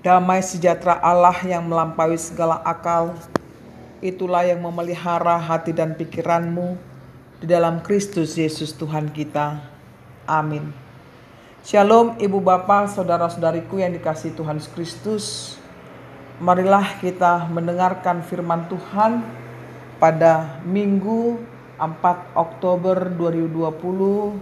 Damai sejahtera Allah yang melampaui segala akal, itulah yang memelihara hati dan pikiranmu di dalam Kristus Yesus Tuhan kita. Amin. Shalom Ibu Bapa, Saudara-saudariku yang dikasihi Tuhan Yesus Kristus. Marilah kita mendengarkan firman Tuhan pada Minggu 4 Oktober 2020,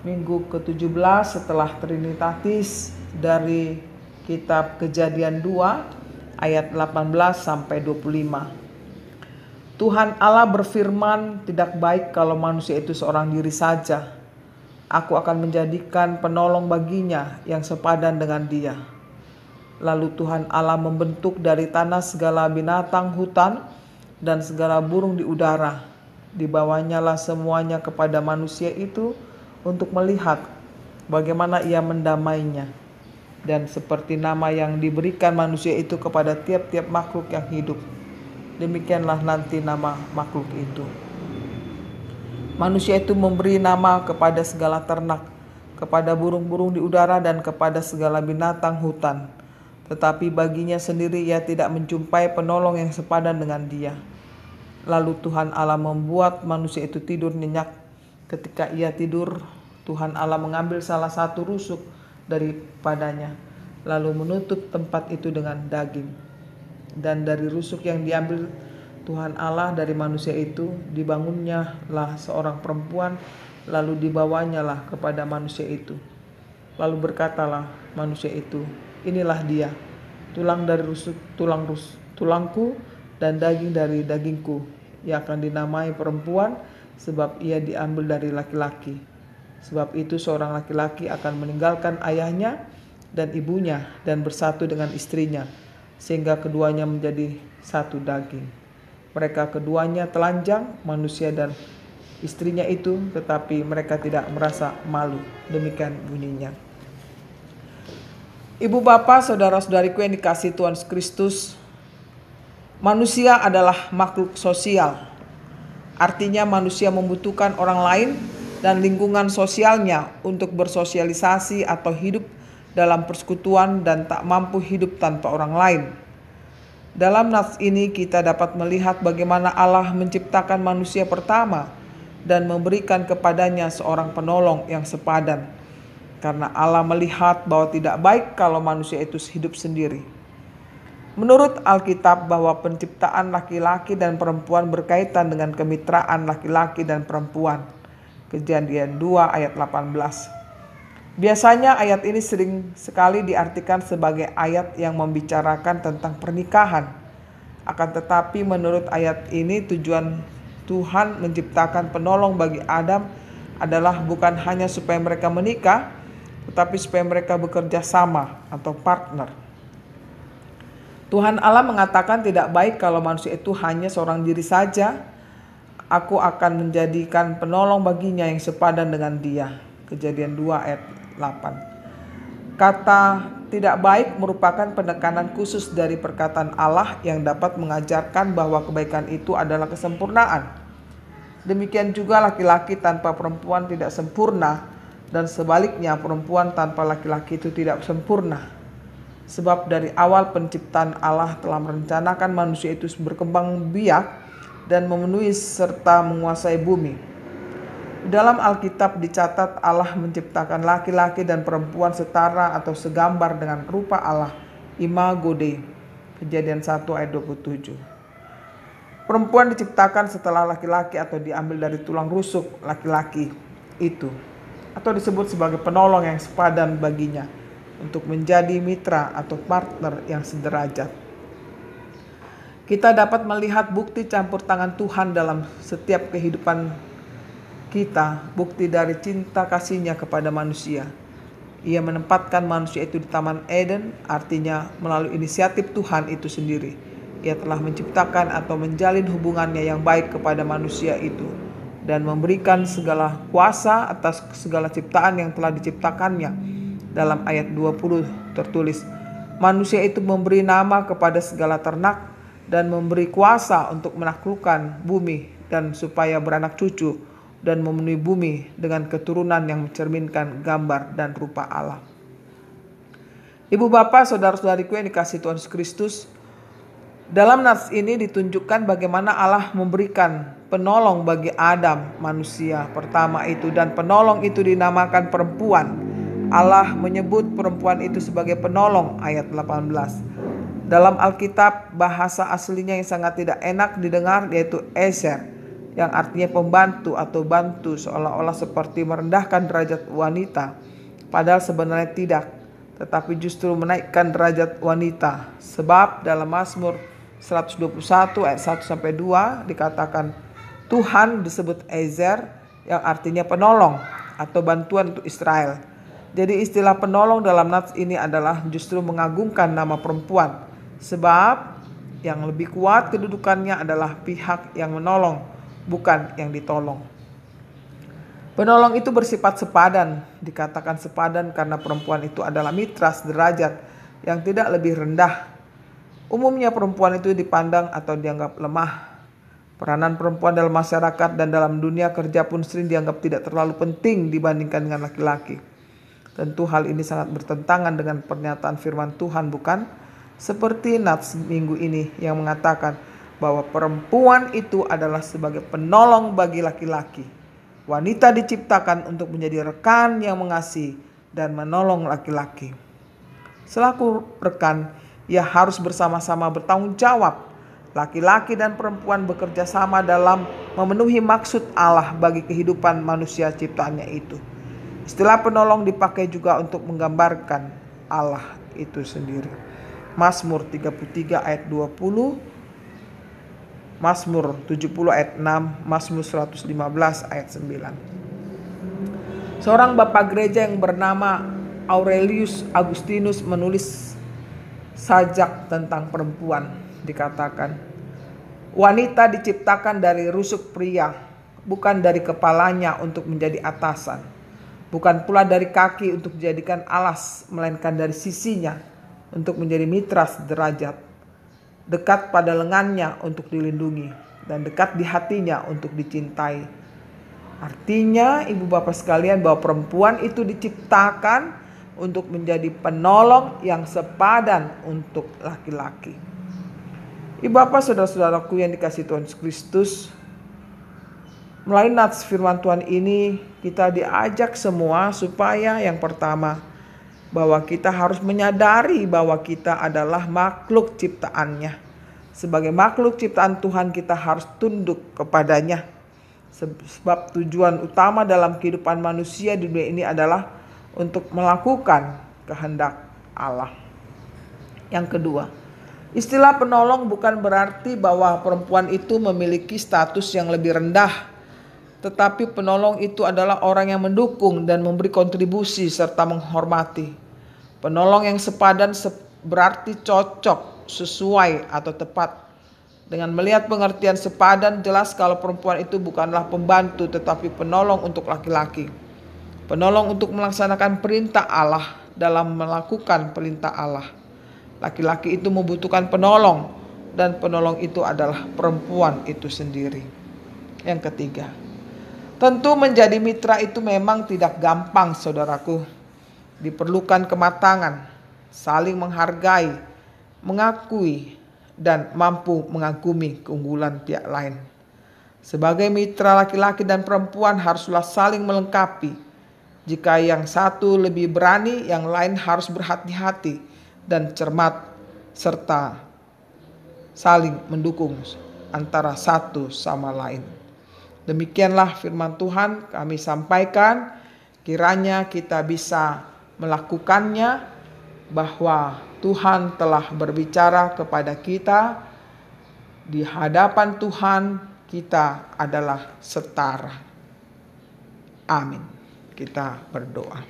Minggu ke-17 setelah Trinitatis dari Kitab Kejadian 2 ayat 18 sampai 25. Tuhan Allah berfirman, tidak baik kalau manusia itu seorang diri saja. Aku akan menjadikan penolong baginya yang sepadan dengan dia. Lalu Tuhan Allah membentuk dari tanah segala binatang hutan dan segala burung di udara. Dibawanyalah semuanya kepada manusia itu untuk melihat bagaimana ia mendamainya. Dan seperti nama yang diberikan manusia itu kepada tiap-tiap makhluk yang hidup, demikianlah nanti nama makhluk itu. Manusia itu memberi nama kepada segala ternak, kepada burung-burung di udara dan kepada segala binatang hutan. Tetapi baginya sendiri ia tidak menjumpai penolong yang sepadan dengan dia. Lalu Tuhan Allah membuat manusia itu tidur nyenyak. Ketika ia tidur, Tuhan Allah mengambil salah satu rusuk daripadanya, lalu menutup tempat itu dengan daging. Dan dari rusuk yang diambil Tuhan Allah dari manusia itu, dibangunnyalah seorang perempuan, lalu dibawanyalah kepada manusia itu. Lalu berkatalah manusia itu, inilah dia, tulang dari rusuk tulangku dan daging dari dagingku. Ia akan dinamai perempuan, sebab ia diambil dari laki-laki. Sebab itu seorang laki-laki akan meninggalkan ayahnya dan ibunya dan bersatu dengan istrinya, sehingga keduanya menjadi satu daging. Mereka keduanya telanjang, manusia dan istrinya itu, tetapi mereka tidak merasa malu. Demikian bunyinya. Ibu Bapa, Saudara-saudariku yang dikasihi Tuhan Yesus Kristus, manusia adalah makhluk sosial. Artinya manusia membutuhkan orang lain dan lingkungan sosialnya untuk bersosialisasi atau hidup dalam persekutuan dan tak mampu hidup tanpa orang lain. Dalam nas ini kita dapat melihat bagaimana Allah menciptakan manusia pertama dan memberikan kepadanya seorang penolong yang sepadan. Karena Allah melihat bahwa tidak baik kalau manusia itu hidup sendiri. Menurut Alkitab bahwa penciptaan laki-laki dan perempuan berkaitan dengan kemitraan laki-laki dan perempuan. Kejadian 2 ayat 18. Biasanya ayat ini sering sekali diartikan sebagai ayat yang membicarakan tentang pernikahan. Akan tetapi menurut ayat ini tujuan Tuhan menciptakan penolong bagi Adam adalah bukan hanya supaya mereka menikah, tetapi supaya mereka bekerja sama atau partner. Tuhan Allah mengatakan tidak baik kalau manusia itu hanya seorang diri saja. Aku akan menjadikan penolong baginya yang sepadan dengan dia. Kejadian 2 ayat 8. Kata tidak baik merupakan penekanan khusus dari perkataan Allah yang dapat mengajarkan bahwa kebaikan itu adalah kesempurnaan. Demikian juga laki-laki tanpa perempuan tidak sempurna, dan sebaliknya perempuan tanpa laki-laki itu tidak sempurna. Sebab dari awal penciptaan Allah telah merencanakan manusia itu berkembang biak dan memenuhi serta menguasai bumi. Dalam Alkitab dicatat Allah menciptakan laki-laki dan perempuan setara atau segambar dengan rupa Allah, imago Dei. Kejadian 1 ayat 27. Perempuan diciptakan setelah laki-laki atau diambil dari tulang rusuk laki-laki itu, atau disebut sebagai penolong yang sepadan baginya untuk menjadi mitra atau partner yang sederajat. Kita dapat melihat bukti campur tangan Tuhan dalam setiap kehidupan kita, bukti dari cinta kasih-Nya kepada manusia. Ia menempatkan manusia itu di Taman Eden, artinya melalui inisiatif Tuhan itu sendiri. Ia telah menciptakan atau menjalin hubungannya yang baik kepada manusia itu dan memberikan segala kuasa atas segala ciptaan yang telah diciptakannya. Dalam ayat 20 tertulis, manusia itu memberi nama kepada segala ternak dan memberi kuasa untuk menaklukkan bumi dan supaya beranak cucu dan memenuhi bumi dengan keturunan yang mencerminkan gambar dan rupa Allah. Ibu bapak, saudara-saudariku yang dikasihi Tuhan Yesus Kristus, dalam nats ini ditunjukkan bagaimana Allah memberikan penolong bagi Adam, manusia pertama itu, dan penolong itu dinamakan perempuan. Allah menyebut perempuan itu sebagai penolong, ayat 18. Dalam Alkitab, bahasa aslinya yang sangat tidak enak didengar yaitu ezer, yang artinya pembantu atau bantu, seolah-olah seperti merendahkan derajat wanita. Padahal sebenarnya tidak, tetapi justru menaikkan derajat wanita. Sebab dalam Mazmur 121 ayat 1-2 dikatakan Tuhan disebut ezer, yang artinya penolong atau bantuan untuk Israel. Jadi istilah penolong dalam nats ini adalah justru mengagungkan nama perempuan, sebab yang lebih kuat kedudukannya adalah pihak yang menolong, bukan yang ditolong. Penolong itu bersifat sepadan, dikatakan sepadan karena perempuan itu adalah mitra sederajat yang tidak lebih rendah. Umumnya perempuan itu dipandang atau dianggap lemah. Peranan perempuan dalam masyarakat dan dalam dunia kerja pun sering dianggap tidak terlalu penting dibandingkan dengan laki-laki. Tentu hal ini sangat bertentangan dengan pernyataan firman Tuhan, bukan? Seperti nats minggu ini yang mengatakan bahwa perempuan itu adalah sebagai penolong bagi laki-laki. Wanita diciptakan untuk menjadi rekan yang mengasihi dan menolong laki-laki. Selaku rekan, ia harus bersama-sama bertanggung jawab. Laki-laki dan perempuan bekerja sama dalam memenuhi maksud Allah bagi kehidupan manusia ciptaannya itu. Istilah penolong dipakai juga untuk menggambarkan Allah itu sendiri. Mazmur 33 ayat 20, Mazmur 70 ayat 6, Mazmur 115 ayat 9. Seorang bapak gereja yang bernama Aurelius Agustinus menulis sajak tentang perempuan. Dikatakan, wanita diciptakan dari rusuk pria, bukan dari kepalanya untuk menjadi atasan, bukan pula dari kaki untuk dijadikan alas, melainkan dari sisinya untuk menjadi mitra sederajat, dekat pada lengannya untuk dilindungi, dan dekat di hatinya untuk dicintai. Artinya, ibu bapak sekalian, bahwa perempuan itu diciptakan untuk menjadi penolong yang sepadan untuk laki-laki. Ibu bapak, saudara-saudaraku yang dikasihi Tuhan Yesus Kristus, melalui nats firman Tuhan ini kita diajak semua supaya yang pertama, bahwa kita harus menyadari bahwa kita adalah makhluk ciptaannya. Sebagai makhluk ciptaan Tuhan, kita harus tunduk kepadanya. Sebab tujuan utama dalam kehidupan manusia di dunia ini adalah untuk melakukan kehendak Allah. Yang kedua, istilah penolong bukan berarti bahwa perempuan itu memiliki status yang lebih rendah. Tetapi penolong itu adalah orang yang mendukung dan memberi kontribusi serta menghormati. Penolong yang sepadan berarti cocok, sesuai atau tepat. Dengan melihat pengertian sepadan, jelas kalau perempuan itu bukanlah pembantu tetapi penolong untuk laki-laki. Penolong untuk melaksanakan perintah Allah dalam melakukan perintah Allah. Laki-laki itu membutuhkan penolong dan penolong itu adalah perempuan itu sendiri. Yang ketiga, tentu menjadi mitra itu memang tidak gampang, saudaraku. Diperlukan kematangan, saling menghargai, mengakui, dan mampu mengagumi keunggulan pihak lain. Sebagai mitra, laki-laki dan perempuan haruslah saling melengkapi. Jika yang satu lebih berani, yang lain harus berhati-hati dan cermat serta saling mendukung antara satu sama lain. Demikianlah firman Tuhan kami sampaikan, kiranya kita bisa melakukannya, bahwa Tuhan telah berbicara kepada kita. Di hadapan Tuhan kita adalah setara. Amin. Kita berdoa.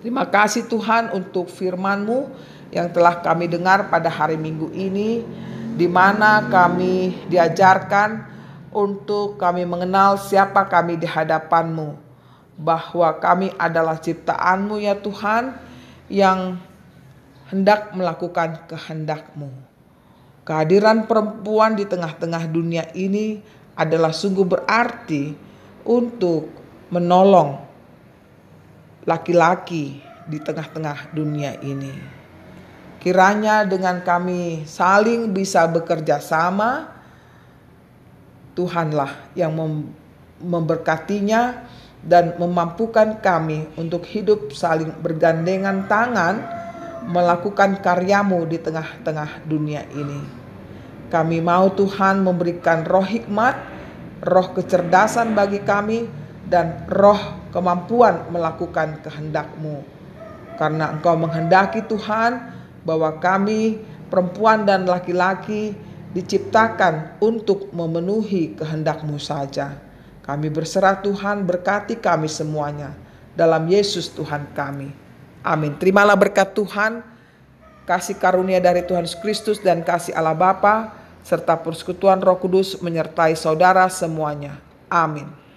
Terima kasih Tuhan untuk firman-Mu yang telah kami dengar pada hari Minggu ini, di mana kami diajarkan untuk kami mengenal siapa kami di hadapan-Mu, bahwa kami adalah ciptaan-Mu ya Tuhan, yang hendak melakukan kehendak-Mu. Kehadiran perempuan di tengah-tengah dunia ini adalah sungguh berarti untuk menolong laki-laki di tengah-tengah dunia ini. Kiranya dengan kami saling bisa bekerja sama, Tuhanlah yang memberkatinya dan memampukan kami untuk hidup saling bergandengan tangan melakukan karya-Mu di tengah-tengah dunia ini. Kami mau Tuhan memberikan roh hikmat, roh kecerdasan bagi kami, dan roh kemampuan melakukan kehendak-Mu. Karena Engkau menghendaki Tuhan bahwa kami perempuan dan laki-laki diciptakan untuk memenuhi kehendak-Mu saja. Kami berserah Tuhan, berkati kami semuanya. Dalam Yesus Tuhan kami. Amin. Terimalah berkat Tuhan, kasih karunia dari Tuhan Yesus Kristus dan kasih Allah Bapa serta persekutuan Roh Kudus menyertai saudara semuanya. Amin.